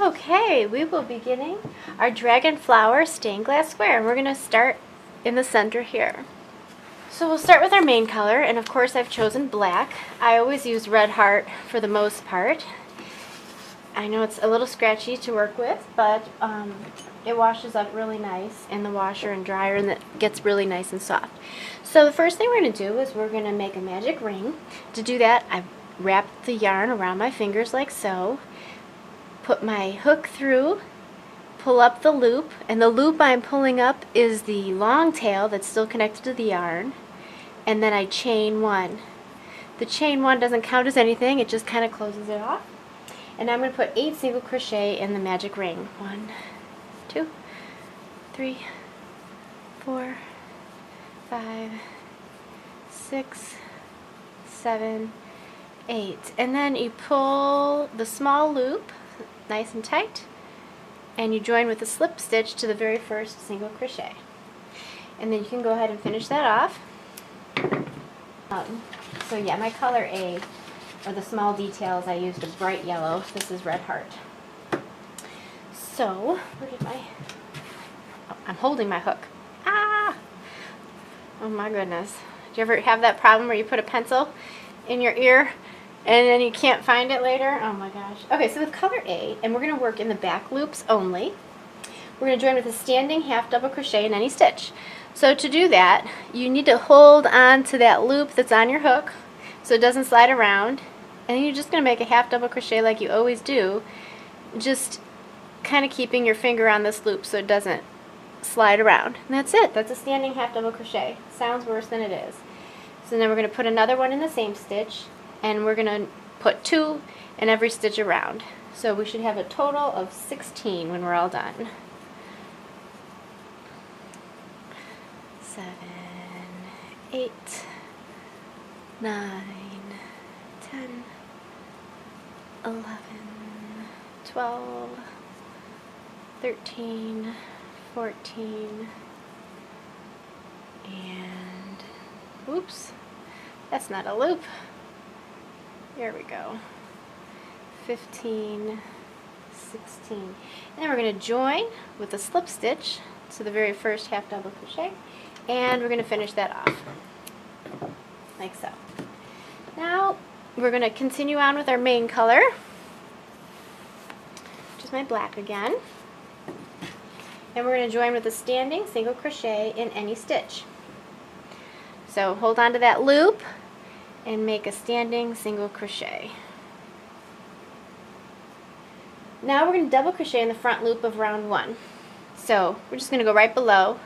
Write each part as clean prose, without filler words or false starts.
Okay, we will be beginning our Dragon Flower stained glass square. We're going to start in the center here. So we'll start with our main color, and of course I've chosen black. I always use red heart for the most part. I know it's a little scratchy to work with, but it washes up really nice in the washer and dryer, and it gets really nice and soft. So the first thing we're going to do is we're going to make a magic ring. To do that, I've wrapped the yarn around my fingers like so. Put my hook through, pull up the loop, and the loop I'm pulling up is the long tail that's still connected to the yarn, and then I chain one. The chain one doesn't count as anything, it just kind of closes it off. And I'm going to put 8 single crochet in the magic ring. 1, 2, 3, 4, 5, 6, 7, 8. And then you pull the small loop nice and tight, and you join with a slip stitch to the very first single crochet. And then you can go ahead and finish that off. So yeah, my color A, or the small details, I used a bright yellow. This is red heart. So, where did my... Oh, I'm holding my hook. Ah! Oh my goodness. Do you ever have that problem where you put a pencil in your ear and then you can't find it later? Oh my gosh. Okay, so with color A, and we're going to work in the back loops only, we're going to join with a standing half double crochet in any stitch. So to do that, you need to hold on to that loop that's on your hook so it doesn't slide around, and then you're just going to make a half double crochet like you always do, just kind of keeping your finger on this loop so it doesn't slide around. And that's it. That's a standing half double crochet. Sounds worse than it is. So then we're going to put another one in the same stitch, and we're going to put 2 in every stitch around. So we should have a total of 16 when we're all done. 7, 8, 9, 10, 11, 12, 13, 14, and, oops, that's not a loop. There we go. 15, 16. And then we're going to join with a slip stitch to the very first half double crochet, and we're going to finish that off like so. Now we're going to continue on with our main color, which is my black again, and we're going to join with a standing single crochet in any stitch. So hold on to that loop and make a standing single crochet. Now we're going to double crochet in the front loop of round 1. So we're just going to go right below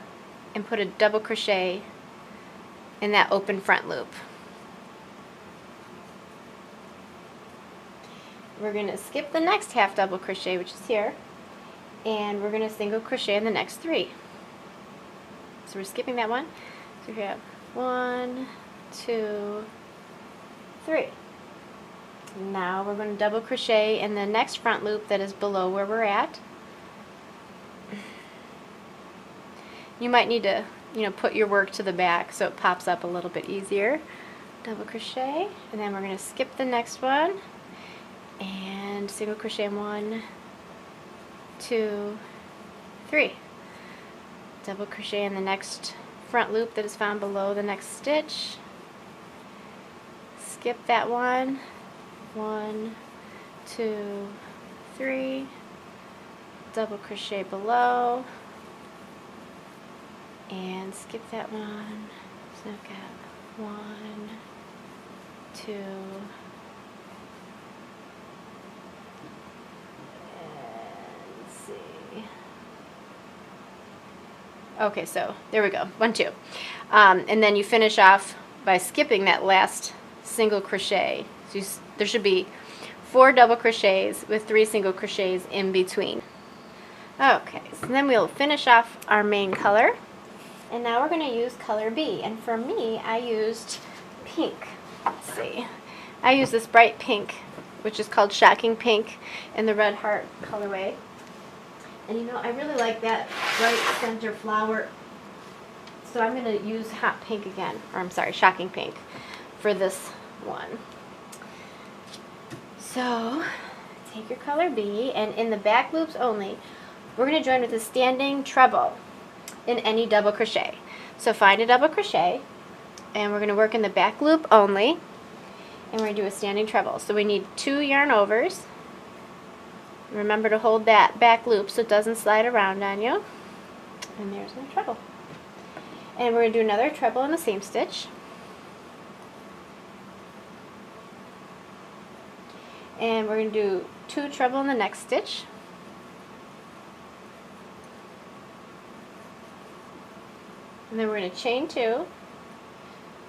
and put a double crochet in that open front loop. We're going to skip the next half double crochet, which is here, and we're going to single crochet in the next 3. So we're skipping that one. So we have 1, 2, 3. Now we're going to double crochet in the next front loop that is below where we're at. You might need to, put your work to the back so it pops up a little bit easier. Double crochet, and then we're going to skip the next one and single crochet in 1, 2, 3. Double crochet in the next front loop that is found below the next stitch. Skip that one. 1, 2, 3. Double crochet below. And skip that one. So I've got 1, 2, and let's see. Okay, so there we go. 1, 2. And then you finish off by skipping that last single crochet. So there should be 4 double crochets with 3 single crochets in between. Okay, so then we'll finish off our main color. And now we're going to use color B. And for me, I used pink. Let's see. I used this bright pink, which is called Shocking Pink in the red heart colorway. And I really like that bright center flower. So I'm going to use hot pink again, or I'm sorry, Shocking Pink for this one. So take your color B, and in the back loops only, we're going to join with a standing treble in any double crochet. So find a double crochet, and we're going to work in the back loop only, and we're going to do a standing treble. So we need 2 yarn overs. Remember to hold that back loop so it doesn't slide around on you. And there's my treble. And we're going to do another treble in the same stitch. And we're going to do 2 treble in the next stitch. And then we're going to chain 2,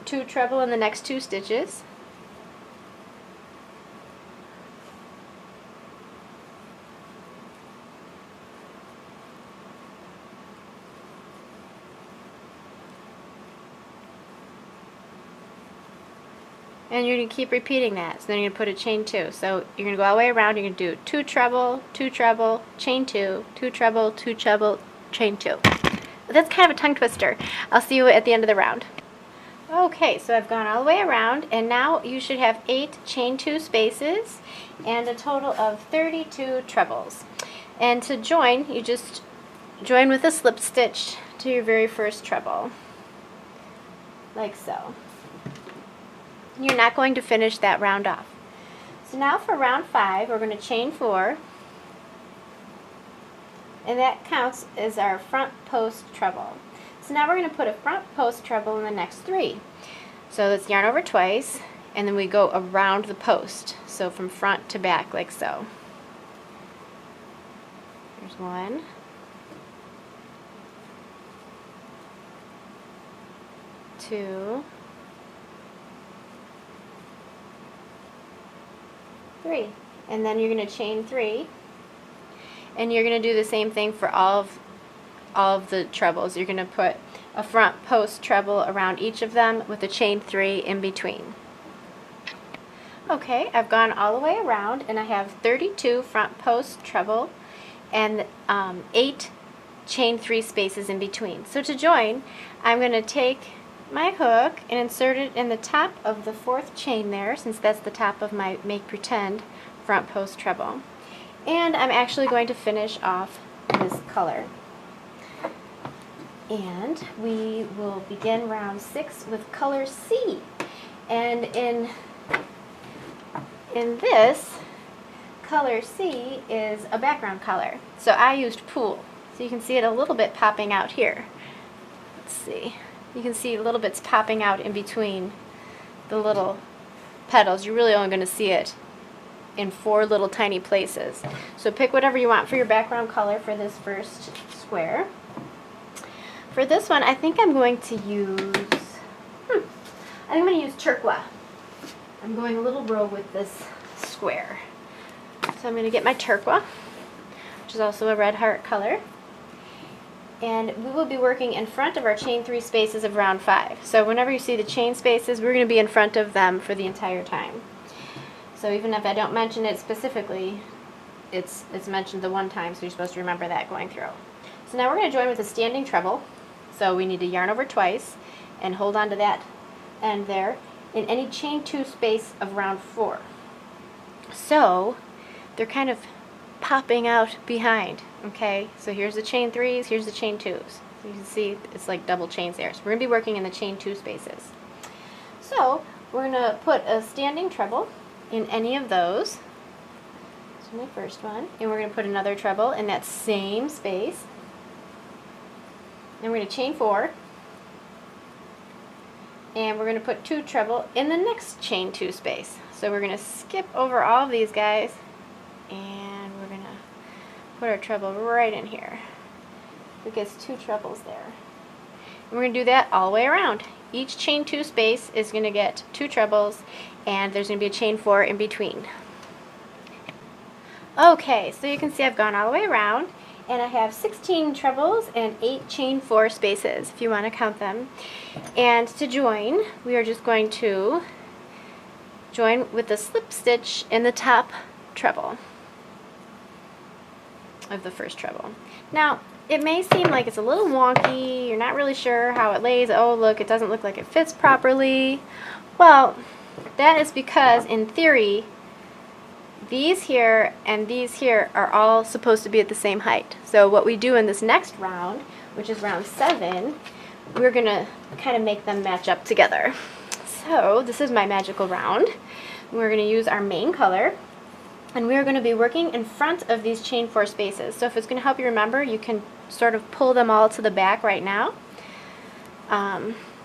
2 treble in the next 2 stitches. And you're going to keep repeating that. So then you're going to put a chain 2. So you're going to go all the way around. You're going to do 2 treble, 2 treble, chain 2, 2 treble, 2 treble, chain 2. That's kind of a tongue twister. I'll see you at the end of the round. Okay, so I've gone all the way around, and now you should have 8 chain 2 spaces and a total of 32 trebles. And to join, you just join with a slip stitch to your very first treble, like so. You're not going to finish that round off. So now for round 5, we're going to chain 4, and that counts as our front post treble. So now we're going to put a front post treble in the next 3. So let's yarn over twice, and then we go around the post. So from front to back, like so. There's 1. 2. 3. And then you're going to chain 3. And you're going to do the same thing for all of the trebles. You're going to put a front post treble around each of them with a chain 3 in between. Okay, I've gone all the way around, and I have 32 front post treble and 8 chain 3 spaces in between. So to join, I'm going to take my hook and insert it in the top of the 4th chain there, since that's the top of my make pretend front post treble. And I'm actually going to finish off this color. And we will begin round 6 with color C. And in this, color C is a background color. So I used Pool. So you can see it a little bit popping out here. Let's see. You can see little bits popping out in between the little petals. You're really only going to see it in 4 little tiny places. So pick whatever you want for your background color for this first square. For this one, I think I'm going to use, I'm going to use turquoise. I'm going a little rogue with this square. So I'm going to get my turquoise, which is also a red heart color. And we will be working in front of our chain 3 spaces of round 5. So whenever you see the chain spaces, we're going to be in front of them for the entire time. So even if I don't mention it specifically, it's mentioned the one time, so you're supposed to remember that going through. So now we're going to join with a standing treble. So we need to yarn over twice and hold on to that end there in any chain 2 space of round 4. So they're kind of popping out behind, okay? So here's the chain 3s, here's the chain 2s. So you can see it's like double chains there. So we're going to be working in the chain 2 spaces. So we're going to put a standing treble in any of those. So my first one. And we're going to put another treble in that same space. Then we're going to chain 4. And we're going to put 2 treble in the next chain 2 space. So we're going to skip over all of these guys, and we're going to put our treble right in here. It gets 2 trebles there. And we're going to do that all the way around. Each chain 2 space is going to get 2 trebles, and there's going to be a chain 4 in between. Okay, so you can see I've gone all the way around, and I have 16 trebles and 8 chain 4 spaces, if you want to count them. And to join, we are just going to join with the slip stitch in the top treble of the first treble. Now, it may seem like it's a little wonky, you're not really sure how it lays. Oh, look, it doesn't look like it fits properly. Well, that is because, in theory, these here and these here are all supposed to be at the same height. So what we do in this next round, which is round 7, we're going to kind of make them match up together. So this is my magical round. We're going to use our main color, and we're going to be working in front of these chain 4 spaces. So if it's going to help you remember, you can sort of pull them all to the back right now.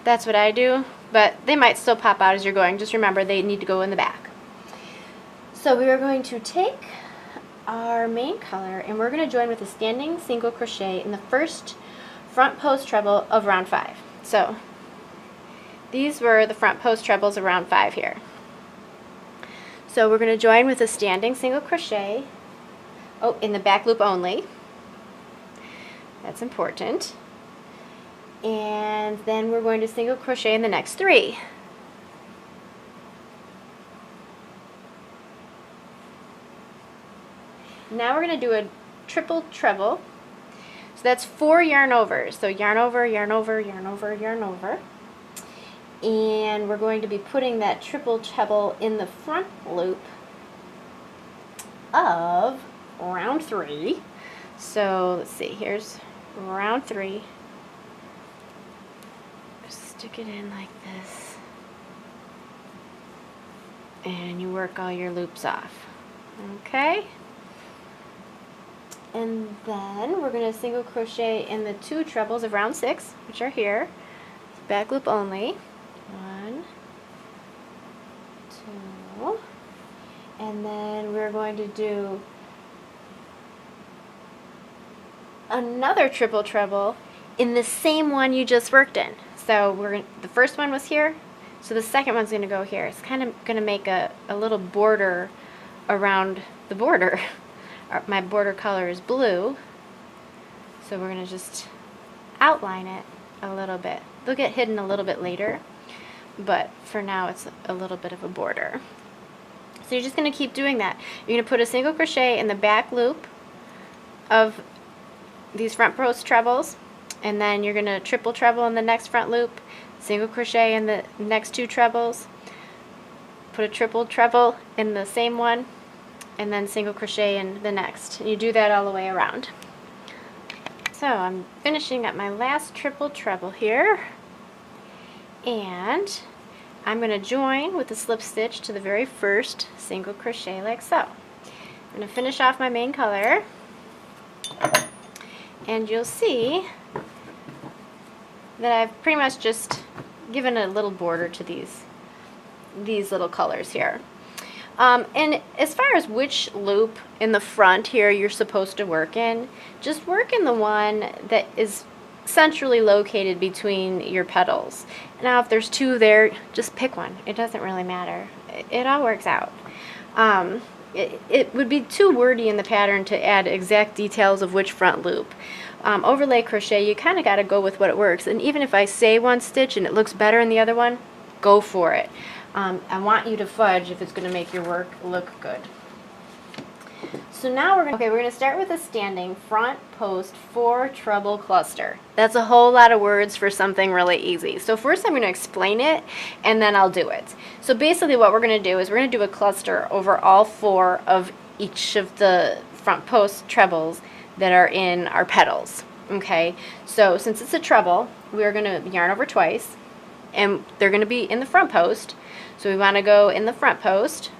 That's what I do, but they might still pop out as you're going. Just remember they need to go in the back. So we are going to take our main color and we're going to join with a standing single crochet in the first front post treble of round 5. So these were the front post trebles of round 5 here. So we're going to join with a standing single crochet, in the back loop only. That's important. And then we're going to single crochet in the next 3. Now we're going to do a triple treble. So that's 4 yarn overs. So yarn over, yarn over, yarn over, yarn over. And we're going to be putting that triple treble in the front loop of round 3. So let's see, here's round 3. Stick it in like this. And you work all your loops off. Okay? And then we're going to single crochet in the 2 trebles of round 6, which are here. Back loop only. 1, 2, and then we're going to do another triple treble in the same one you just worked in. So the first one was here, so the second one's going to go here. It's kind of going to make a little border around the border. My border color is blue, so we're going to just outline it a little bit. They'll get hidden a little bit later, but for now it's a little bit of a border. So you're just going to keep doing that. You're going to put a single crochet in the back loop of these front post trebles, and then you're going to triple treble in the next front loop, single crochet in the next 2 trebles, put a triple treble in the same one, and then single crochet in the next. And you do that all the way around. So I'm finishing up my last triple treble here, and I'm going to join with a slip stitch to the very first single crochet like so. I'm going to finish off my main color, and you'll see that I've pretty much just given a little border to these little colors here. And as far as which loop in the front here you're supposed to work in, just work in the one that is centrally located between your petals. Now if there's 2 there, just pick one. It doesn't really matter. It all works out. It would be too wordy in the pattern to add exact details of which front loop. Overlay crochet, you kind of got to go with what it works. And even if I say one stitch and it looks better in the other one, go for it. I want you to fudge if it's going to make your work look good. So now we're going to start with a standing front post 4 treble cluster. That's a whole lot of words for something really easy. So first I'm going to explain it and then I'll do it. So basically what we're going to do is we're going to do a cluster over all 4 of each of the front post trebles that are in our petals. Okay, so since it's a treble, we're going to yarn over twice, and they're going to be in the front post. So we want to go in the front post.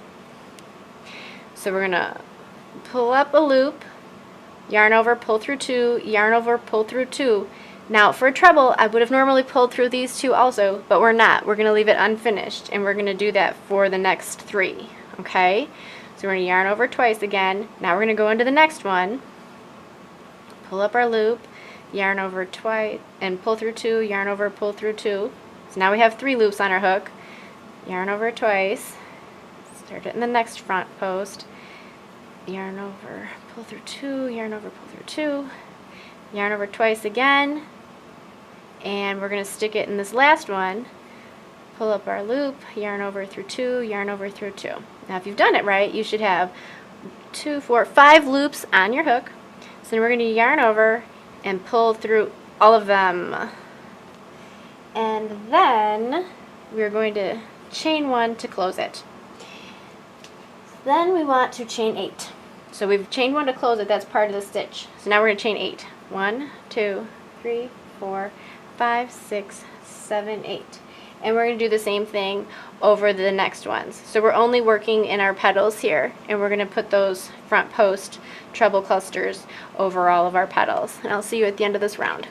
So we're going to pull up a loop, yarn over, pull through 2, yarn over, pull through 2. Now for a treble, I would have normally pulled through these 2 also, but we're not. We're going to leave it unfinished, and we're going to do that for the next 3. Okay, so we're going to yarn over twice again. Now we're going to go into the next one, pull up our loop, yarn over twice, and pull through 2, yarn over, pull through 2. So now we have 3 loops on our hook. Yarn over twice, start it in the next front post, yarn over, pull through 2, yarn over, pull through 2, yarn over twice again, and we're going to stick it in this last one, pull up our loop, yarn over through 2, yarn over through 2. Now if you've done it right, you should have 2, 4, 5 loops on your hook. So then we're going to yarn over and pull through all of them. And then we're going to chain 1 to close it. Then we want to chain 8. So we've chained 1 to close it, that's part of the stitch. So now we're going to chain 8. 1, 2, 3, 4, 5, 6, 7, 8. And we're going to do the same thing over the next ones. So we're only working in our petals here, and we're going to put those front post treble clusters over all of our petals. And I'll see you at the end of this round.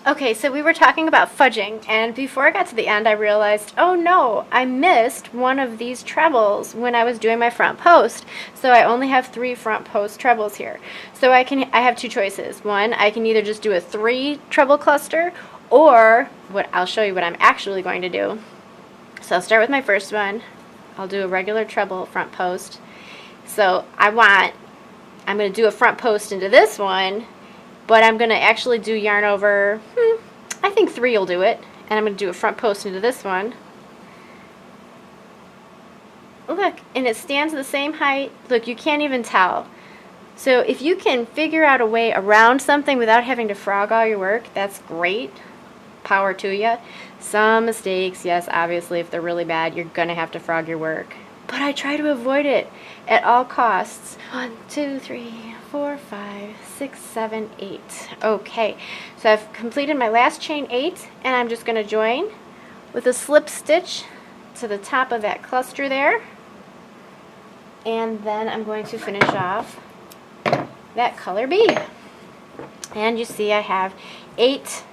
Okay, so we were talking about fudging, and before I got to the end I realized, oh no, I missed one of these trebles when I was doing my front post. So I only have 3 front post trebles here. So I have 2 choices. One, I can either just do a 3 treble cluster, or I'll show you what I'm actually going to do. So I'll start with my first one. I'll do a regular treble front post. So I'm going to do a front post into this one, but I'm going to actually do yarn over, I think 3 will do it. And I'm going to do a front post into this one. Look, and it stands the same height. Look, you can't even tell. So if you can figure out a way around something without having to frog all your work, that's great. Power to you. Some mistakes, yes, obviously, if they're really bad, you're going to have to frog your work. But I try to avoid it at all costs. 1, 2, 3, 4, 5, 6, 7, 8. Okay, so I've completed my last chain 8, and I'm just going to join with a slip stitch to the top of that cluster there. And then I'm going to finish off that color B. And you see I have 8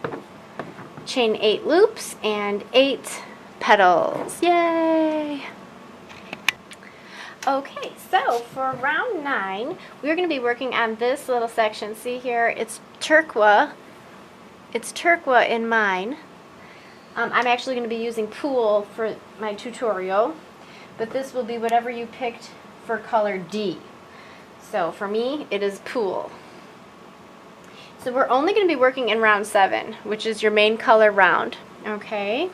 chain 8 loops and 8 petals. Yay! Okay, so for round 9, we're going to be working on this little section. See here, it's turquoise. It's turquoise in mine. I'm actually going to be using Pool for my tutorial, but this will be whatever you picked for color D. So for me, it is Pool. So we're only going to be working in round 7, which is your main color round. Okay.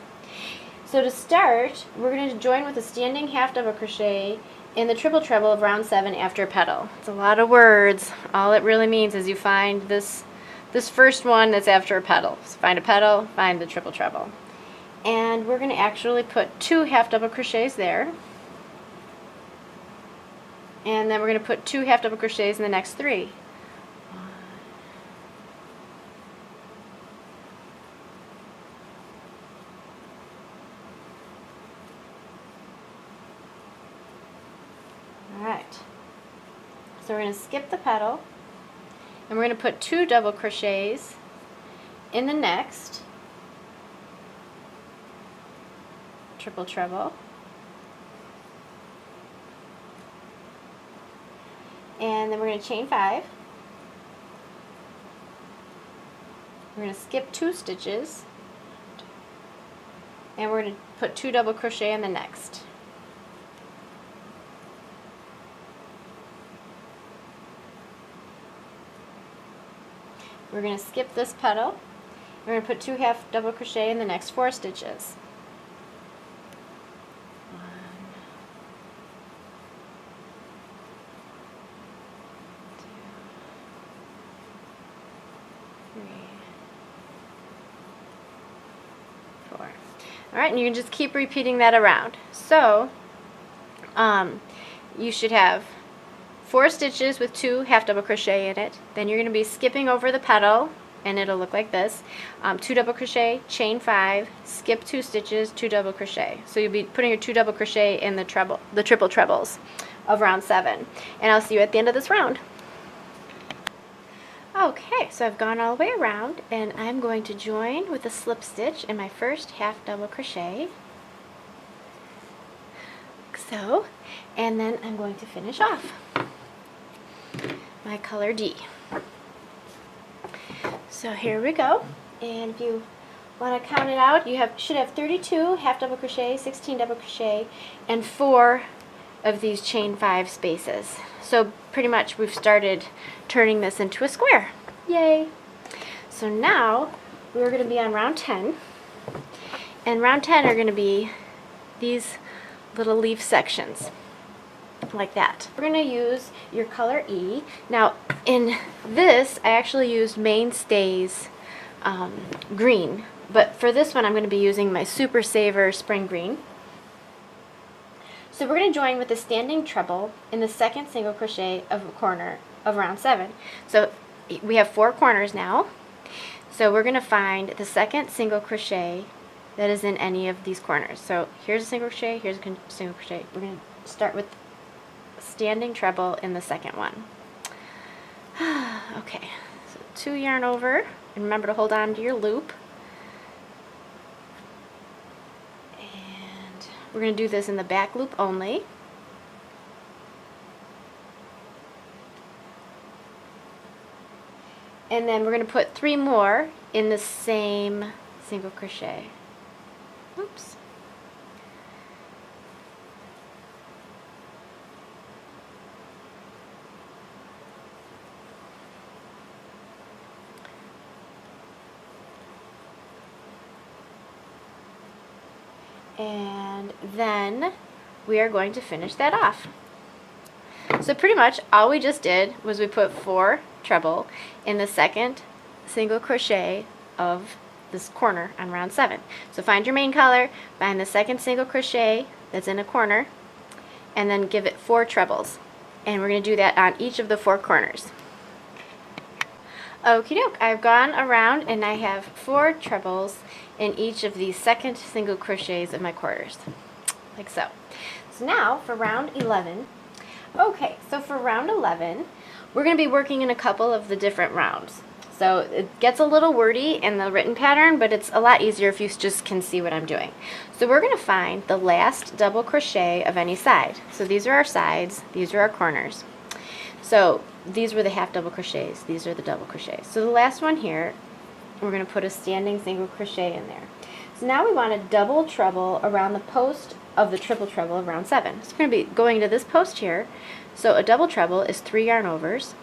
So to start, we're going to join with a standing half double crochet in the triple treble of round 7 after a petal. It's a lot of words. All it really means is you find this first one that's after a petal. So find a petal, find the triple treble. And we're going to actually put 2 half double crochets there. And then we're going to put 2 half double crochets in the next 3. Alright, so we're going to skip the petal, and we're going to put 2 double crochets in the next triple treble, and then we're going to chain 5. We're going to skip 2 stitches, and we're going to put 2 double crochet in the next. We're going to skip this petal. We're going to put 2 half double crochet in the next 4 stitches. 1, 2, 3, 4. Alright, and you can just keep repeating that around. So, you should have 4 stitches with 2 half double crochet in it. Then you're going to be skipping over the petal, and it'll look like this. 2 double crochet, chain 5, skip 2 stitches, 2 double crochet. So you'll be putting your 2 double crochet in the triple trebles of round 7. And I'll see you at the end of this round. Okay, so I've gone all the way around, and I'm going to join with a slip stitch in my first half double crochet. Like so. And then I'm going to finish off my color D. So here we go, and if you want to count it out, you should have 32 half double crochet, 16 double crochet, and 4 of these chain 5 spaces. So pretty much we've started turning this into a square. Yay! So now we're going to be on round 10, and round 10 are going to be these little leaf sections. Like that. We're going to use your color E. Now in this I actually used Mainstays green, but for this one I'm going to be using my Super Saver Spring Green. So we're going to join with the standing treble in the second single crochet of a corner of round 7. So we have 4 corners now. So we're going to find the second single crochet that is in any of these corners. So here's a single crochet, here's a single crochet. We're going to start with standing treble in the second one. Okay, so 2 yarn over, and remember to hold on to your loop. And we're going to do this in the back loop only. And then we're going to put 3 more in the same single crochet. Oops. And then we are going to finish that off. So pretty much all we just did was we put 4 treble in the second single crochet of this corner on round 7. So find your main color, find the second single crochet that's in a corner, and then give it 4 trebles. And we're going to do that on each of the 4 corners. Okie doke, I've gone around and I have 4 trebles in each of these second single crochets of my quarters, like so. So now for round 11. Okay, so for round 11, we're going to be working in a couple of the different rounds. So it gets a little wordy in the written pattern, but it's a lot easier if you just can see what I'm doing. So we're going to find the last double crochet of any side. So these are our sides, these are our corners. So these were the half double crochets, these are the double crochets. So the last one here, we're going to put a standing single crochet in there. So now we want a double treble around the post of the triple treble of round 7. So we're going to be going to this post here. So a double treble is 3 yarn overs,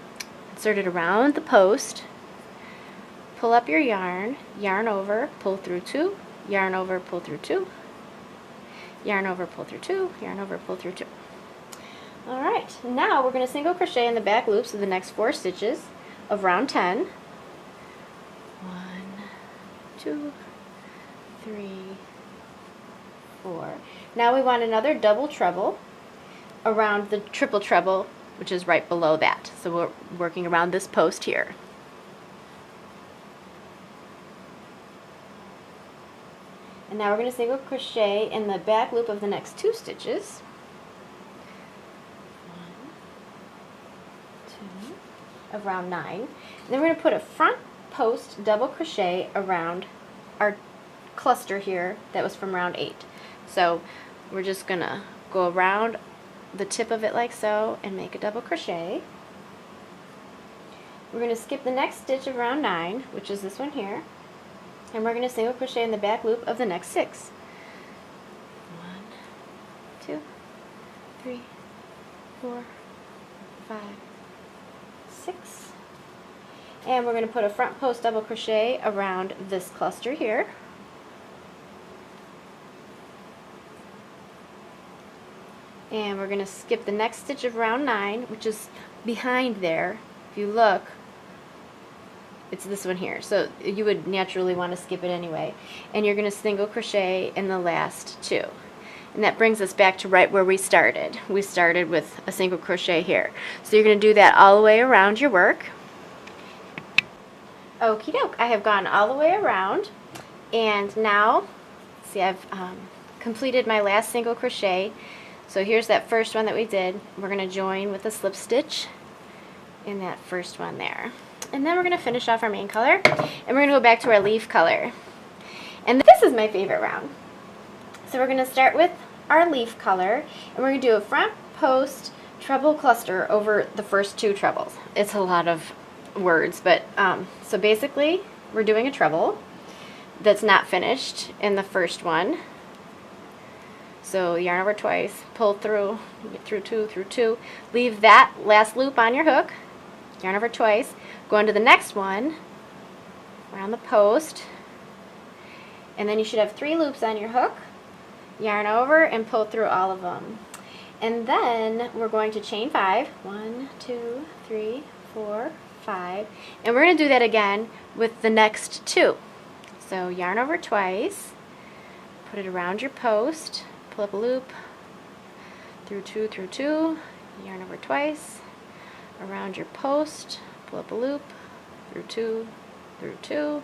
insert it around the post, pull up your yarn, yarn over, pull through 2, yarn over, pull through 2, yarn over, pull through 2, yarn over, pull through 2. Alright, now we're going to single crochet in the back loops of the next 4 stitches of round 10. 1, 2, 3, 4. Now we want another double treble around the triple treble, which is right below that. So we're working around this post here. And now we're going to single crochet in the back loop of the next 2 stitches. 1, 2, of round 9. And then we're going to put a front post double crochet around our cluster here that was from round 8. So we're just going to go around the tip of it like so and make a double crochet. We're going to skip the next stitch of round 9, which is this one here, and we're going to single crochet in the back loop of the next 6. 1, 2, 3, 4, 5, 6. And we're going to put a front post double crochet around this cluster here. And we're going to skip the next stitch of round 9, which is behind there. If you look, it's this one here. So you would naturally want to skip it anyway. And you're going to single crochet in the last 2. And that brings us back to right where we started. We started with a single crochet here. So you're going to do that all the way around your work. Okie doke, I have gone all the way around. And now, see, I've completed my last single crochet. So here's that first one that we did. We're going to join with a slip stitch in that first one there. And then we're going to finish off our main color, and we're going to go back to our leaf color. And this is my favorite round. So we're going to start with our leaf color, and we're going to do a front post treble cluster over the first 2 trebles. It's a lot of words, but so basically we're doing a treble that's not finished in the first one. So yarn over twice, pull through, get through 2, through 2, leave that last loop on your hook, yarn over twice, go into the next one, around the post, and then you should have 3 loops on your hook, yarn over and pull through all of them. And then we're going to chain 5, 1, 2, 3, 4, 5, and we're going to do that again with the next 2. So yarn over twice, put it around your post, pull up a loop, through two, yarn over twice, around your post, pull up a loop, through two,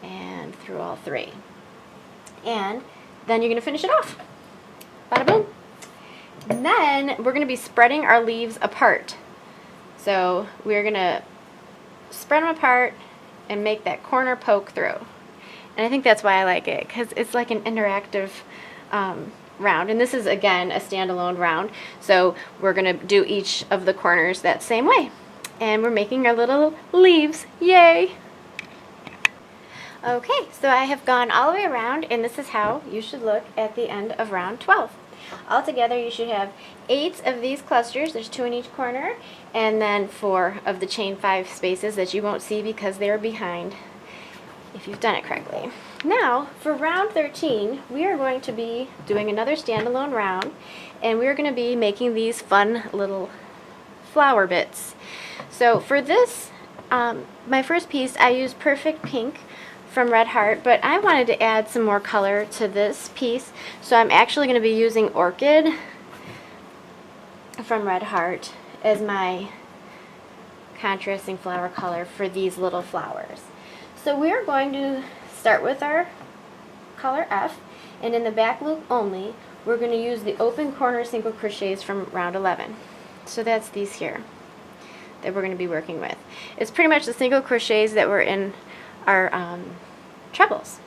and through all 3. And then you're going to finish it off. Bada boom. And then we're going to be spreading our leaves apart. So we're going to spread them apart and make that corner poke through. And I think that's why I like it, because it's like an interactive round. And this is, again, a standalone round. So we're going to do each of the corners that same way. And we're making our little leaves. Yay! Okay, so I have gone all the way around, and this is how you should look at the end of round 12. Altogether, you should have 8 of these clusters. There's 2 in each corner, and then 4 of the chain 5 spaces that you won't see because they're behind if you've done it correctly. Now, for round 13, we are going to be doing another standalone round, and we're going to be making these fun little flower bits. So for this, my first piece, I used Perfect Pink from Red Heart, but I wanted to add some more color to this piece, so I'm actually going to be using Orchid from Red Heart as my contrasting flower color for these little flowers. So we're going to start with our color F, and in the back loop only, we're going to use the open corner single crochets from round 11. So that's these here that we're going to be working with. It's pretty much the single crochets that were in our trebles.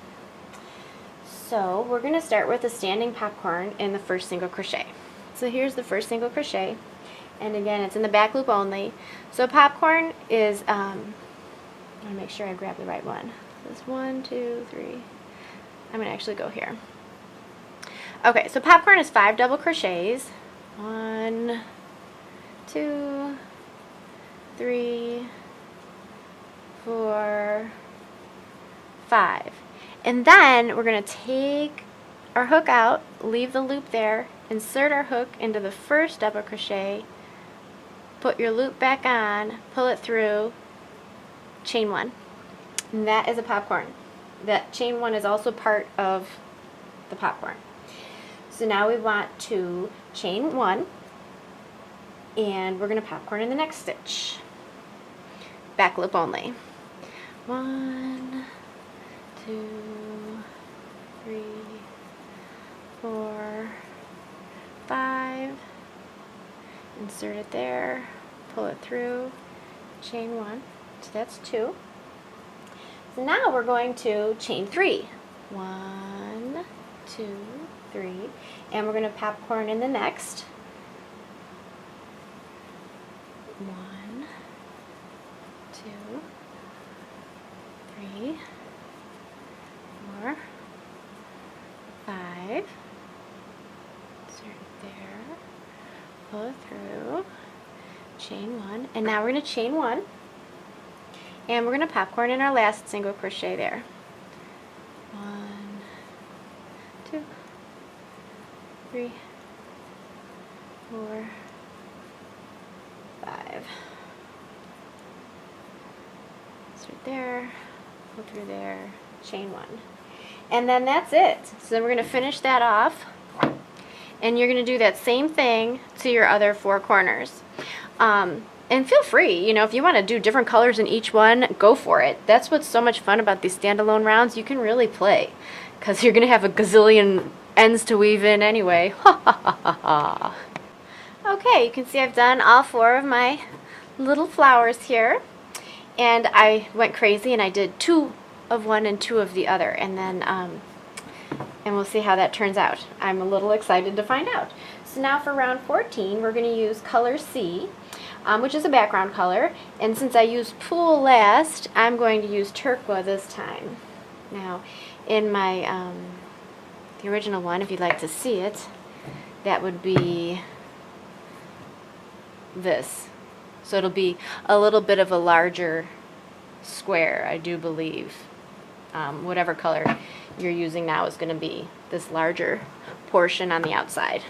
So we're going to start with a standing popcorn in the first single crochet. So here's the first single crochet, and again it's in the back loop only. So popcorn is, I want to make sure I grab the right one. This 1, 2, 3. I'm going to actually go here. Okay, so popcorn is 5 double crochets. 1, 2, 3, 4, 5. And then we're going to take our hook out, leave the loop there, insert our hook into the first double crochet, put your loop back on, pull it through, chain 1. And that is a popcorn. That chain 1 is also part of the popcorn. So now we want to chain 1, and we're going to popcorn in the next stitch. Back loop only. 1, 2, 3, 4, 5. Insert it there, pull it through, chain 1. So that's 2. So now we're going to chain 3. 1, 2, 3, and we're going to popcorn in the next. 1, 2, 3, 4, 5. Insert it there, pull it through, chain 1, and now we're going to chain 1, and we're going to popcorn in our last single crochet there. 1, 2, 3, 4, 5. Start there, pull through there, chain 1. And then that's it. So then we're going to finish that off, and you're going to do that same thing to your other 4 corners. And feel free, you know, if you want to do different colors in each one, go for it. That's what's so much fun about these standalone rounds. You can really play, because you're going to have a gazillion ends to weave in anyway. Ha ha ha ha ha. Okay, you can see I've done all 4 of my little flowers here, and I went crazy and I did 2 of one and 2 of the other, and then and we'll see how that turns out. I'm a little excited to find out. So now for round 14, we're going to use color C, which is a background color, and since I used Pool last, I'm going to use Turquoise this time. Now, in my the original one, if you'd like to see it, that would be this. So it'll be a little bit of a larger square, I do believe. Whatever color you're using now is going to be this larger portion on the outside.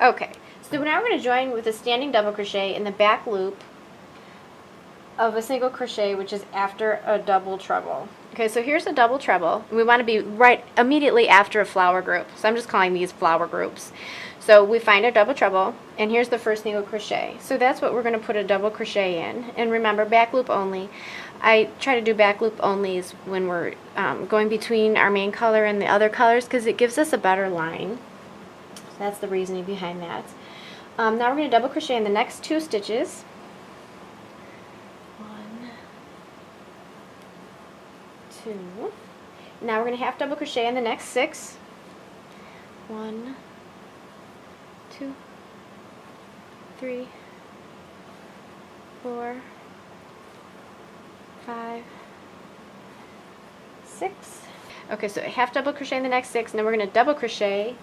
Okay, so now we're going to join with a standing double crochet in the back loop of a single crochet, which is after a double treble. Okay, so here's a double treble. We want to be right immediately after a flower group. So I'm just calling these flower groups. So we find a double treble, and here's the first single crochet. So that's what we're going to put a double crochet in. And remember, back loop only. I try to do back loop onlys when we're going between our main color and the other colors because it gives us a better line. So that's the reasoning behind that. Now we're going to double crochet in the next 2 stitches. 1, 2. Now we're going to half double crochet in the next 6. 1, 2, 3, 4, 5, 6. Okay, so half double crochet in the next 6, and then we're going to double crochet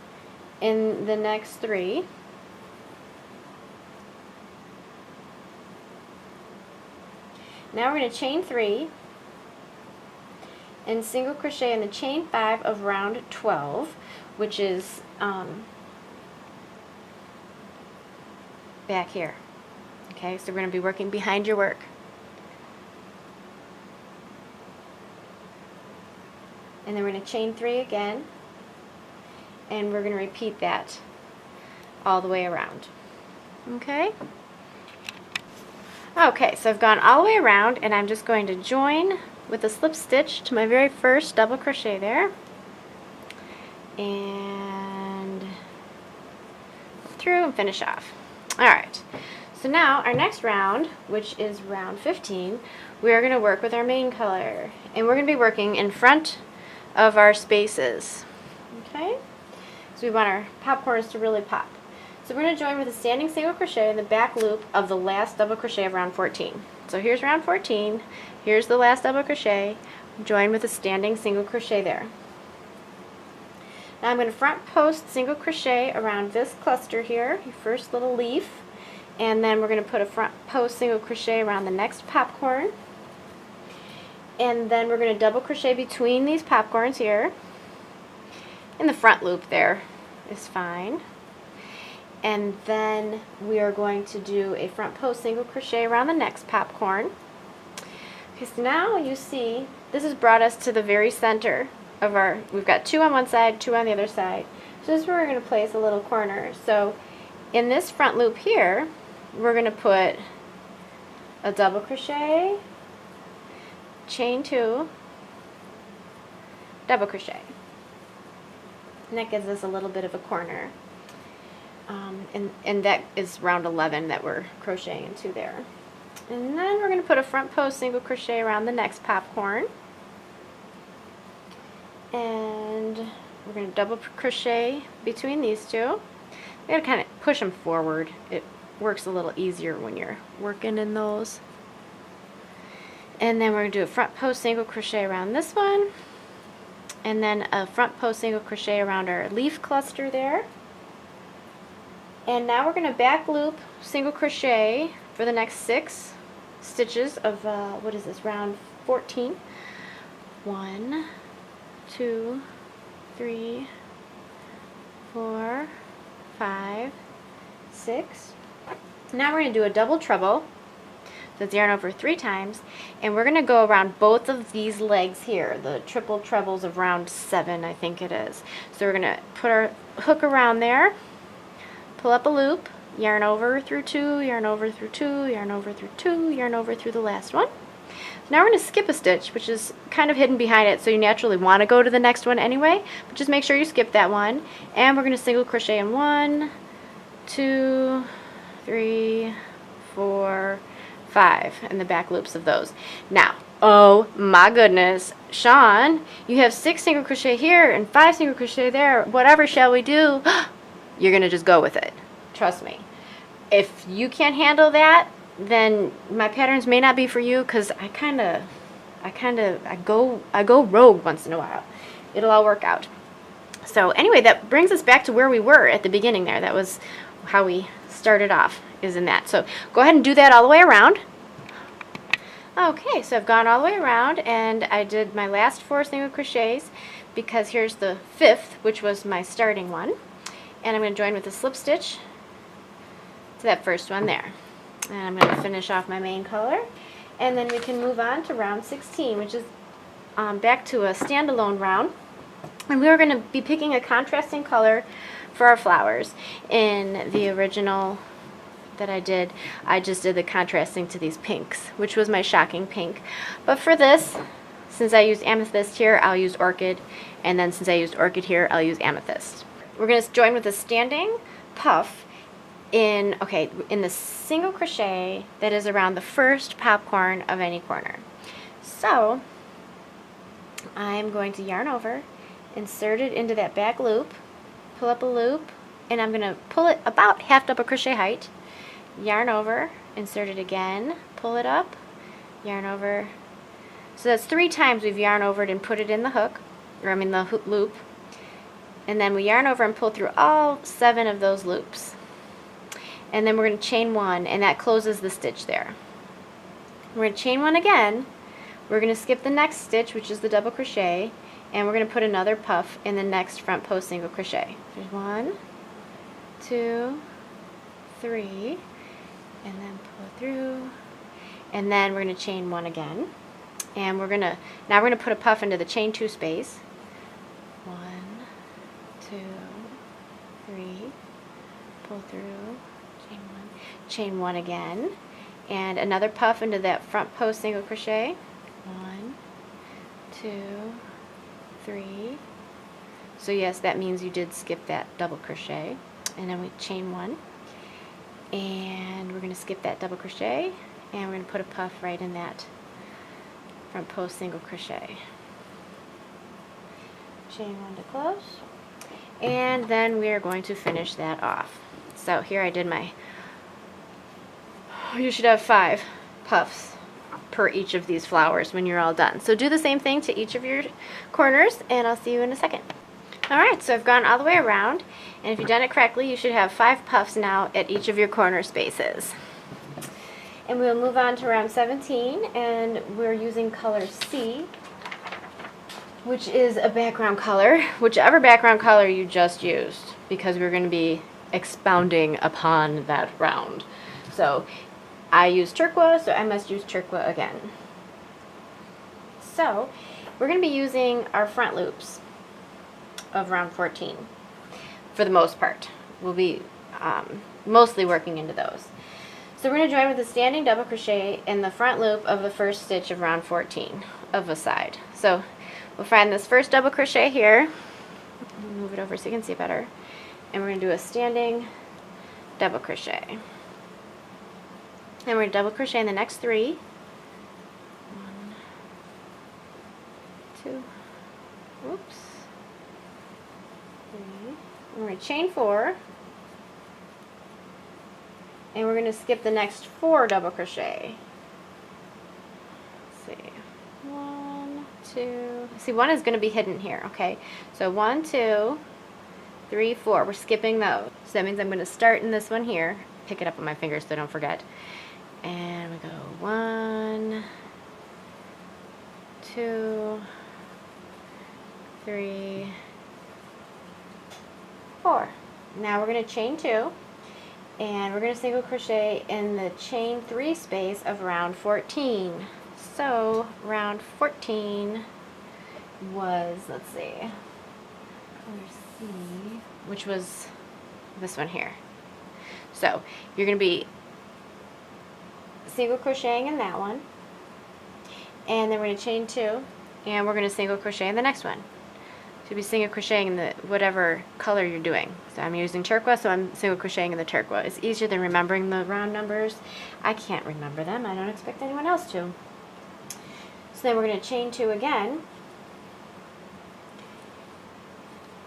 in the next 3. Now we're going to chain 3 and single crochet in the chain 5 of round 12, which is back here. Okay, so we're going to be working behind your work. And then we're going to chain 3 again, and we're going to repeat that all the way around. Okay? Okay, so I've gone all the way around, and I'm just going to join with a slip stitch to my very first double crochet there, and through and finish off. Alright, so now our next round, which is round 15, we are going to work with our main color, and we're going to be working in front of our spaces. Okay, so we want our popcorns to really pop. So we're going to join with a standing single crochet in the back loop of the last double crochet of round 14. So here's round 14, here's the last double crochet, join with a standing single crochet there. Now I'm going to front post single crochet around this cluster here, your first little leaf, and then we're going to put a front post single crochet around the next popcorn, and then we're going to double crochet between these popcorns here. In the front loop there is fine. And then we are going to do a front post single crochet around the next popcorn. Okay, so now you see this has brought us to the very center of our, we've got 2 on one side, 2 on the other side. So this is where we're going to place a little corner. So in this front loop here, we're going to put a double crochet, chain 2, double crochet. And that gives us a little bit of a corner. And that is round 11 that we're crocheting into there. And then we're going to put a front post single crochet around the next popcorn. And we're going to double crochet between these 2. You got to kind of push them forward. It works a little easier when you're working in those. And then we're going to do a front post single crochet around this one. And then a front post single crochet around our leaf cluster there. And now we're going to back loop single crochet for the next 6 stitches of, what is this, round 14. 1, 2, 3, 4, 5, 6. Now we're going to do a double treble. That's yarn over 3 times, and we're going to go around both of these legs here, the triple trebles of round 7, I think it is. So we're going to put our hook around there, pull up a loop, yarn over through 2, yarn over through 2, yarn over through 2, yarn over through the last one. Now we're going to skip a stitch, which is kind of hidden behind it, so you naturally want to go to the next one anyway, but just make sure you skip that one. And we're going to single crochet in 1, 2, 3, 4, 5 in the back loops of those. Now, oh my goodness, Sean, you have 6 single crochet here and 5 single crochet there. Whatever shall we do? You're going to just go with it. Trust me. If you can't handle that, then my patterns may not be for you, because I go rogue once in a while. It'll all work out. So anyway, that brings us back to where we were at the beginning there. That was how we started off, is in that. So go ahead and do that all the way around. Okay, so I've gone all the way around, and I did my last 4 single crochets, because here's the 5th, which was my starting one. And I'm going to join with a slip stitch to that first one there. And I'm going to finish off my main color, and then we can move on to round 16, which is back to a standalone round, and we were going to be picking a contrasting color for our flowers. In the original that I just did the contrasting to these pinks, which was my shocking pink. But for this, since I used amethyst here, I'll use orchid, and then since I used orchid here, I'll use amethyst. We're going to join with a standing puff in the single crochet that is around the first popcorn of any corner. So I'm going to yarn over, insert it into that back loop, pull up a loop, and I'm going to pull it about half double crochet height, yarn over, insert it again, pull it up, yarn over. So that's 3 times we've yarn overed and put it in the hook, or the loop, and then we yarn over and pull through all 7 of those loops. And then we're going to chain 1, and that closes the stitch there. We're going to chain 1 again. We're going to skip the next stitch, which is the double crochet, and we're going to put another puff in the next front post single crochet. There's 1, 2, 3, and then pull through, and then we're going to chain 1 again, and now we're going to put a puff into the chain 2 space. 1, 2, 3, pull through, chain 1 again, and another puff into that front post single crochet. 1, 2, 3. So yes, that means you did skip that double crochet, and then we chain 1, and we're going to skip that double crochet, and we're going to put a puff right in that front post single crochet. Chain 1 to close, and then we are going to finish that off. So here I did you should have 5 puffs per each of these flowers when you're all done. So do the same thing to each of your corners, and I'll see you in a second. Alright, so I've gone all the way around, and if you've done it correctly, you should have 5 puffs now at each of your corner spaces. And we'll move on to round 17, and we're using color C, which is a background color, whichever background color you just used, because we're going to be expounding upon that round. So I used turquoise, so I must use turquoise again. So we're going to be using our front loops of round 14 for the most part. We'll be mostly working into those. So we're going to join with a standing double crochet in the front loop of the first stitch of round 14 of a side. So we'll find this first double crochet here, move it over so you can see it better, and we're going to do a standing double crochet. And we're going to double crochet in the next 3. 1, 2, oops, 3. And we're going to chain 4, and we're going to skip the next 4 double crochet. Let's see, 1, 2. See, 1 is going to be hidden here. Okay, so 1, 2, 3, 4. We're skipping those. So that means I'm going to start in this one here. Pick it up on my fingers so I don't forget. And we go 1, 2, 3, 4. Now we're going to chain 2, and we're going to single crochet in the chain 3 space of round 14. So round 14 was, let's see, color C, which was this one here. So you're going to be single crocheting in that one, and then we're going to chain 2, and we're going to single crochet in the next one. So you'll be single crocheting in the whatever color you're doing. So I'm using turquoise, so I'm single crocheting in the turquoise. It's easier than remembering the round numbers. I can't remember them. I don't expect anyone else to. So then we're going to chain 2 again,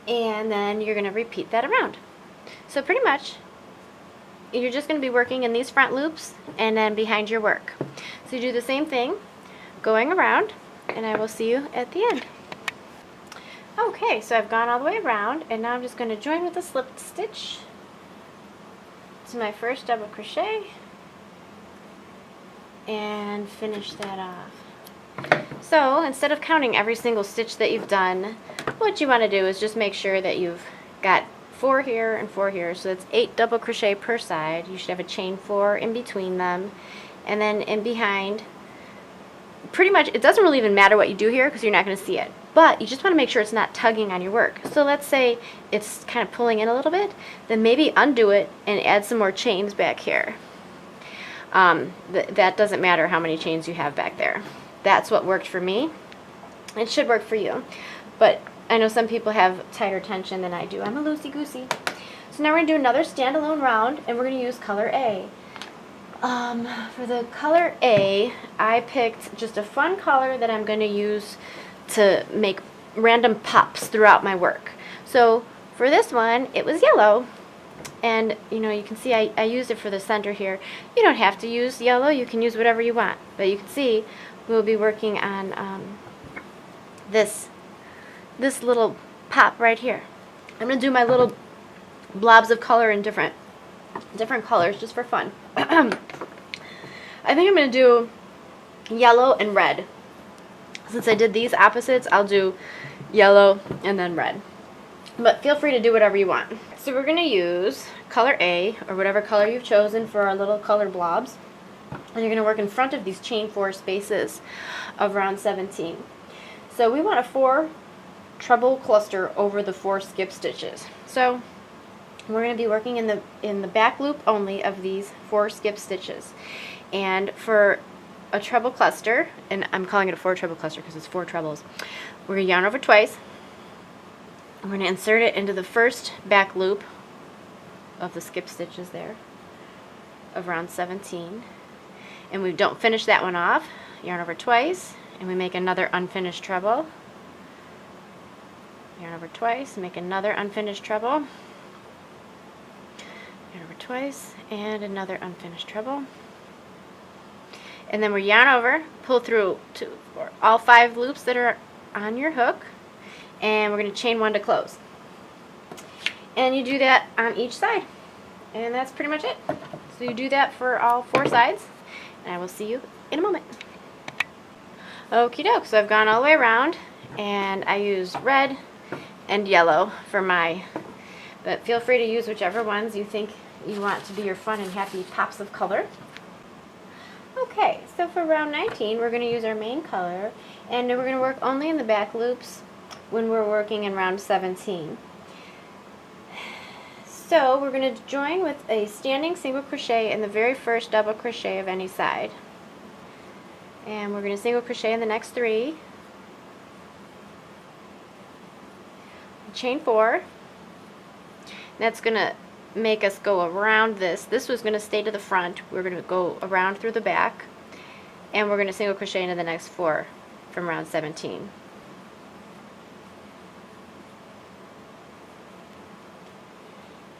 and then you're going to repeat that around. So pretty much you're just going to be working in these front loops and then behind your work. So you do the same thing going around, and I will see you at the end. Okay, so I've gone all the way around, and now I'm just going to join with a slipped stitch to my first double crochet and finish that off. So instead of counting every single stitch that you've done, what you want to do is just make sure that you've got 4 here and 4 here, so that's 8 double crochet per side. You should have a chain 4 in between them, and then in behind pretty much, it doesn't really even matter what you do here because you're not going to see it. But you just want to make sure it's not tugging on your work. So let's say it's kind of pulling in a little bit, then maybe undo it and add some more chains back here. That doesn't matter how many chains you have back there. That's what worked for me. It should work for you. But I know some people have tighter tension than I do. I'm a loosey-goosey. So now we're going to do another standalone round, and we're going to use color A. For the color A, I picked just a fun color that I'm going to use to make random pops throughout my work. So for this one, it was yellow. And you know, you can see I used it for the center here. You don't have to use yellow, you can use whatever you want. But you can see we'll be working on this little pop right here. I'm going to do my little blobs of color in different colors just for fun. I think I'm going to do yellow and red. Since I did these opposites, I'll do yellow and then red. But feel free to do whatever you want. So we're going to use color A, or whatever color you've chosen for our little color blobs. And you're going to work in front of these chain 4 spaces of round 17. So we want a 4 treble cluster over the 4 skip stitches. So we're going to be working in the back loop only of these 4 skip stitches. And for a treble cluster, and I'm calling it a 4 treble cluster because it's 4 trebles, we're going to yarn over twice. We're going to insert it into the first back loop of the skip stitches there of round 17. And we don't finish that one off. Yarn over twice, and we make another unfinished treble. Yarn over twice, make another unfinished treble. Yarn over twice, and another unfinished treble. And then we yarn over, pull through all 5 loops that are on your hook, and we're going to chain 1 to close. And you do that on each side. And that's pretty much it. So you do that for all 4 sides, and I will see you in a moment. Okie doke, so I've gone all the way around, and I used red and yellow for but feel free to use whichever ones you think you want to be your fun and happy pops of color. Okay, so for round 19, we're going to use our main color, and we're going to work only in the back loops when we're working in round 17. So we're going to join with a standing single crochet in the very first double crochet of any side. And we're going to single crochet in the next 3. Chain 4. That's going to make us go around this. This was going to stay to the front. We're going to go around through the back, and we're going to single crochet into the next 4 from round 17.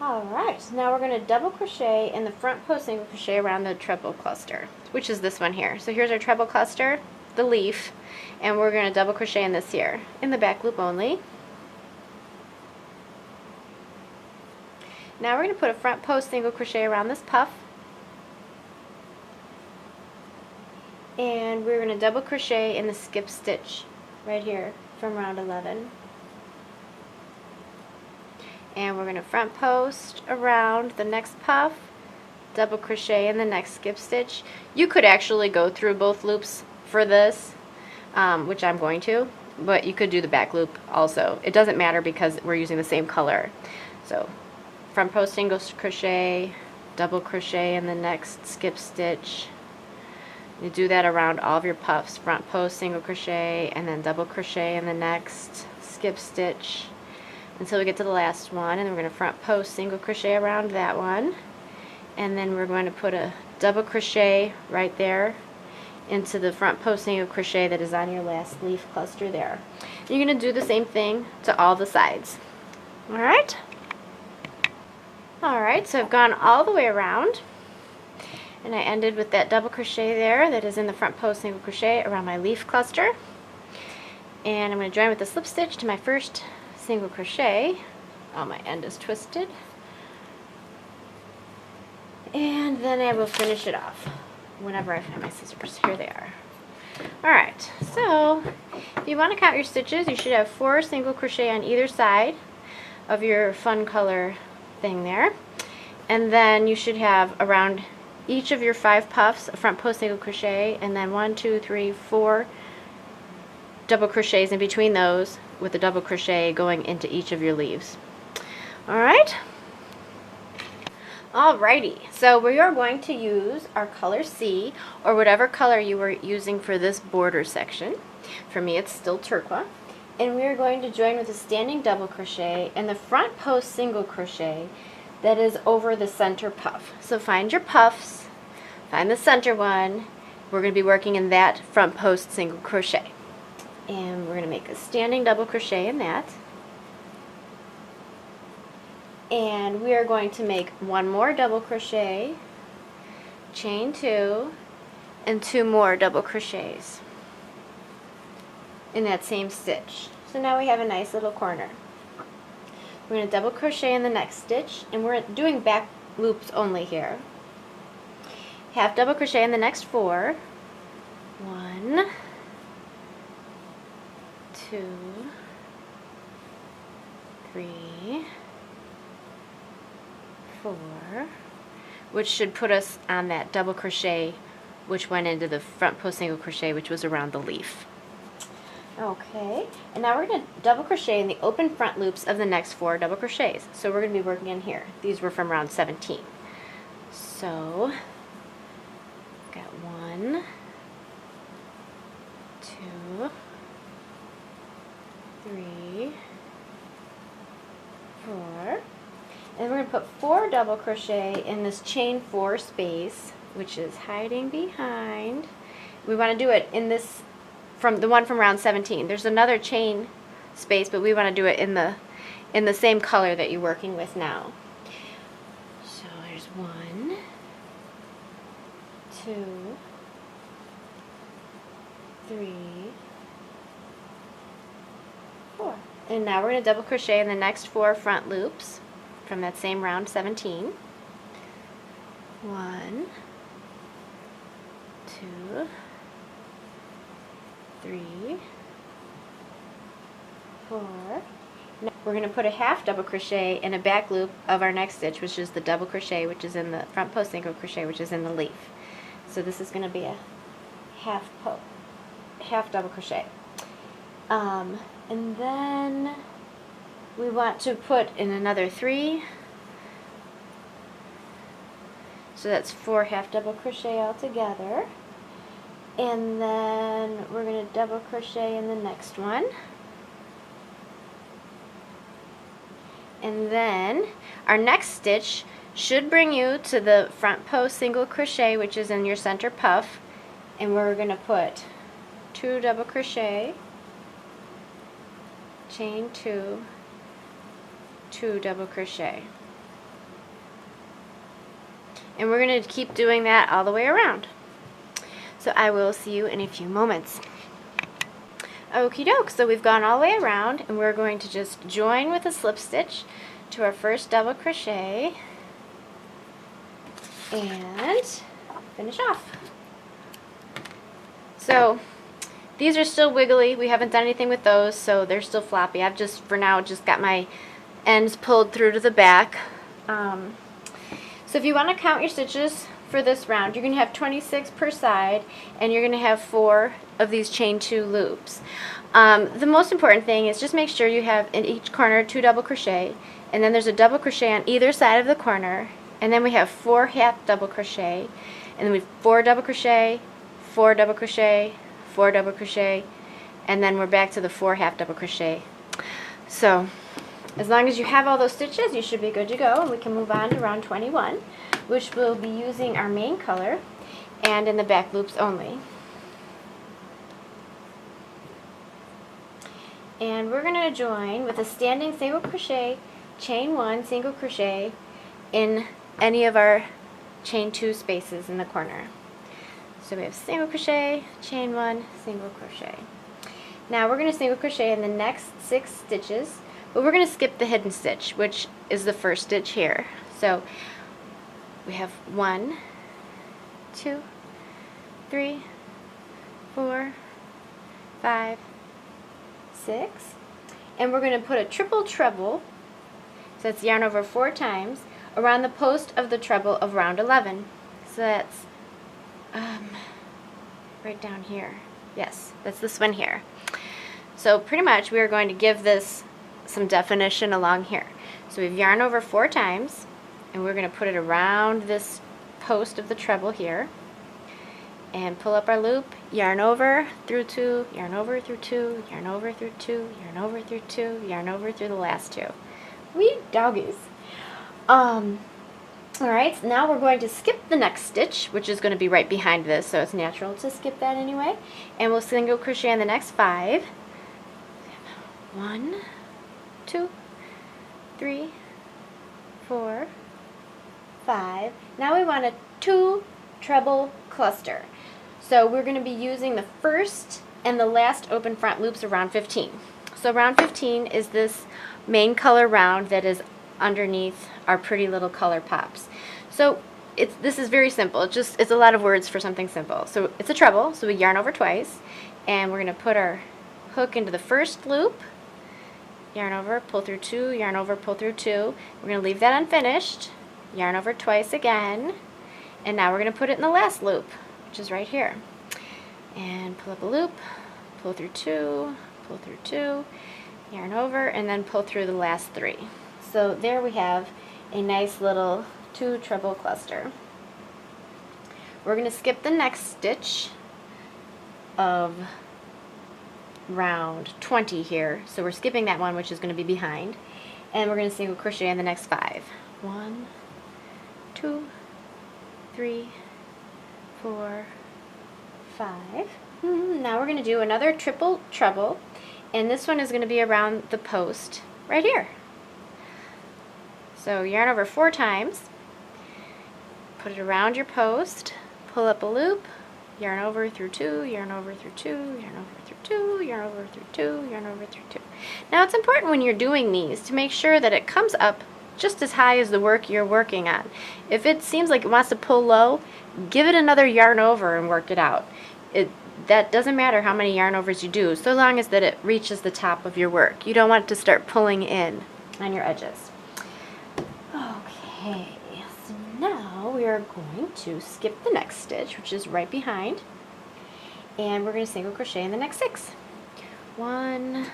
Alright, so now we're going to double crochet in the front post single crochet around the treble cluster, which is this one here. So here's our treble cluster, the leaf, and we're going to double crochet in this here, in the back loop only. Now we're going to put a front post single crochet around this puff, and we're going to double crochet in the skip stitch right here from round 11. And we're going to front post around the next puff, double crochet in the next skip stitch. You could actually go through both loops for this, which I'm going to, but you could do the back loop also. It doesn't matter because we're using the same color. So front post single crochet, double crochet in the next skip stitch. You do that around all of your puffs. Front post single crochet and then double crochet in the next skip stitch until we get to the last one, and then we're going to front post single crochet around that one, and then we're going to put a double crochet right there into the front post single crochet that is on your last leaf cluster there. You're going to do the same thing to all the sides. Alright? Alright, so I've gone all the way around, and I ended with that double crochet there that is in the front post single crochet around my leaf cluster. And I'm going to join with the slip stitch to my first single crochet. Oh, my end is twisted. And then I will finish it off whenever I find my scissors. Here they are. Alright, so if you want to count your stitches, you should have 4 single crochet on either side of your fun color thing there. And then you should have around each of your 5 puffs a front post single crochet, and then 1, 2, 3, 4 double crochets in between those with a double crochet going into each of your leaves. Alright? Alrighty, so we are going to use our color C, or whatever color you were using for this border section. For me it's still turquoise. And we are going to join with a standing double crochet and the front post single crochet that is over the center puff. So find your puffs, find the center one. We're going to be working in that front post single crochet. And we're going to make a standing double crochet in that. And we are going to make 1 more double crochet, chain 2, and 2 more double crochets in that same stitch. So now we have a nice little corner. We're going to double crochet in the next stitch, and we're doing back loops only here. Half double crochet in the next 4. 1, 2, 3, 4, which should put us on that double crochet which went into the front post single crochet, which was around the leaf. Okay, and now we're going to double crochet in the open front loops of the next 4 double crochets. So we're going to be working in here. These were from round 17. So, got 1, 2, 3, 4, and we're going to put 4 double crochet in this chain 4 space, which is hiding behind. We want to do it in this, from the one from round 17. There's another chain space, but we want to do it in the same color that you're working with now. So there's 1, 2, 3, 4. And now we're going to double crochet in the next 4 front loops from that same round 17. 1, 2, 3, 4. Now we're going to put a half double crochet in a back loop of our next stitch, which is the double crochet, which is in the front post single crochet, which is in the leaf. So this is going to be a half double crochet. And then we want to put in another 3. So that's 4 half double crochet all together. And then we're going to double crochet in the next one. And then our next stitch should bring you to the front post single crochet, which is in your center puff. And we're going to put 2 double crochet, chain 2, 2 double crochet. And we're going to keep doing that all the way around. So I will see you in a few moments. Okie doke, so we've gone all the way around, and we're going to just join with a slip stitch to our first double crochet and finish off. So these are still wiggly. We haven't done anything with those, so they're still floppy. I've just, for now, just got my ends pulled through to the back. So if you want to count your stitches for this round, you're going to have 26 per side, and you're going to have 4 of these chain 2 loops. The most important thing is just make sure you have in each corner 2 double crochet, and then there's a double crochet on either side of the corner, and then we have 4 half double crochet, and then we have 4 double crochet, 4 double crochet, 4 double crochet, and then we're back to the 4 half double crochet. So as long as you have all those stitches, you should be good to go, and we can move on to round 21, which we'll be using our main color and in the back loops only. And we're going to join with a standing single crochet, chain 1 single crochet in any of our chain 2 spaces in the corner. So we have single crochet, chain 1, single crochet. Now we're going to single crochet in the next 6 stitches, but we're going to skip the hidden stitch, which is the first stitch here. So we have 1, 2, 3, 4, 5, 6, and we're going to put a triple treble, so that's yarn over 4 times, around the post of the treble of round 11. So that's right down here. Yes, that's this one here. So pretty much we are going to give this some definition along here. So we've yarn over 4 times, and we're going to put it around this post of the treble here, and pull up our loop, yarn over through 2, yarn over through 2, yarn over through 2, yarn over through 2, yarn over through the last 2. Wee doggies. Alright, so now we're going to skip the next stitch, which is going to be right behind this, so it's natural to skip that anyway. And we'll single crochet in the next 5. 1, 2, 3, 4, 5. Now we want a 2 treble cluster. So we're going to be using the first and the last open front loops around 15. So round 15 is this main color round that is underneath our pretty little color pops. So this is very simple. It's a lot of words for something simple. So it's a treble, so we yarn over twice, and we're going to put our hook into the first loop, yarn over, pull through 2, yarn over, pull through 2. We're going to leave that unfinished, yarn over twice again, and now we're going to put it in the last loop, which is right here. And pull up a loop, pull through 2, pull through 2, yarn over, and then pull through the last 3. So there we have a nice little 2 treble cluster. We're going to skip the next stitch of round 20 here. So we're skipping that one, which is going to be behind. And we're going to single crochet in the next 5. 1, 2, 3, 4, 5. Now we're going to do another triple treble. And this one is going to be around the post right here. So yarn over 4 times, put it around your post, pull up a loop, yarn over through 2, yarn over through 2, yarn over through 2, yarn over through 2, yarn over through 2. Now it's important when you're doing these to make sure that it comes up just as high as the work you're working on. If it seems like it wants to pull low, give it another yarn over and work it out. That doesn't matter how many yarn overs you do, so long as that it reaches the top of your work. You don't want it to start pulling in on your edges. Okay, so now we are going to skip the next stitch, which is right behind, and we're going to single crochet in the next 6. 1,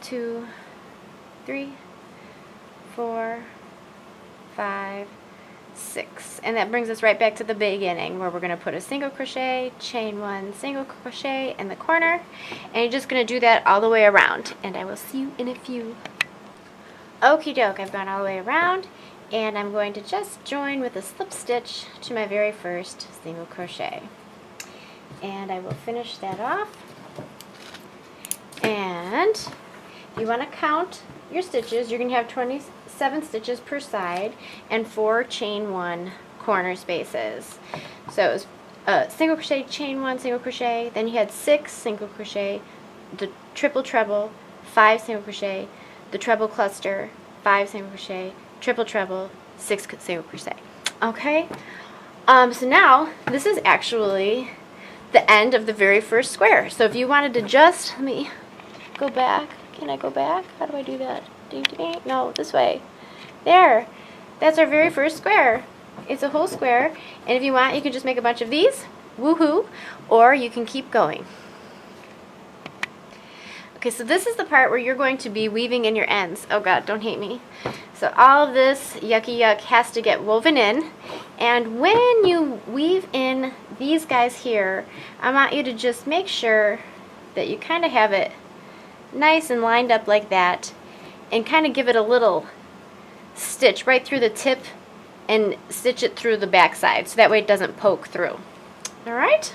2, 3, 4, 5, 6. And that brings us right back to the beginning, where we're going to put a single crochet, chain 1, single crochet in the corner, and you're just going to do that all the way around, and I will see you in a few. Okie doke, I've gone all the way around, and I'm going to just join with a slip stitch to my very first single crochet. And I will finish that off. And if you want to count your stitches, you're going to have 27 stitches per side and 4 chain 1 corner spaces. So it was single crochet, chain 1, single crochet, then you had 6 single crochet, the triple treble, 5 single crochet, the treble cluster, 5 single crochet, triple treble, 6 single crochet. Okay, so now this is actually the end of the very first square. So if you wanted to just, let me go back. Can I go back? How do I do that? No, this way. There. That's our very first square. It's a whole square, and if you want, you can just make a bunch of these. Woohoo! Or you can keep going. Okay, so this is the part where you're going to be weaving in your ends. Oh God, don't hate me. So all of this yucky yuck has to get woven in, and when you weave in these guys here, I want you to just make sure that you kind of have it nice and lined up like that, and kind of give it a little stitch right through the tip and stitch it through the back side, so that way it doesn't poke through. Alright?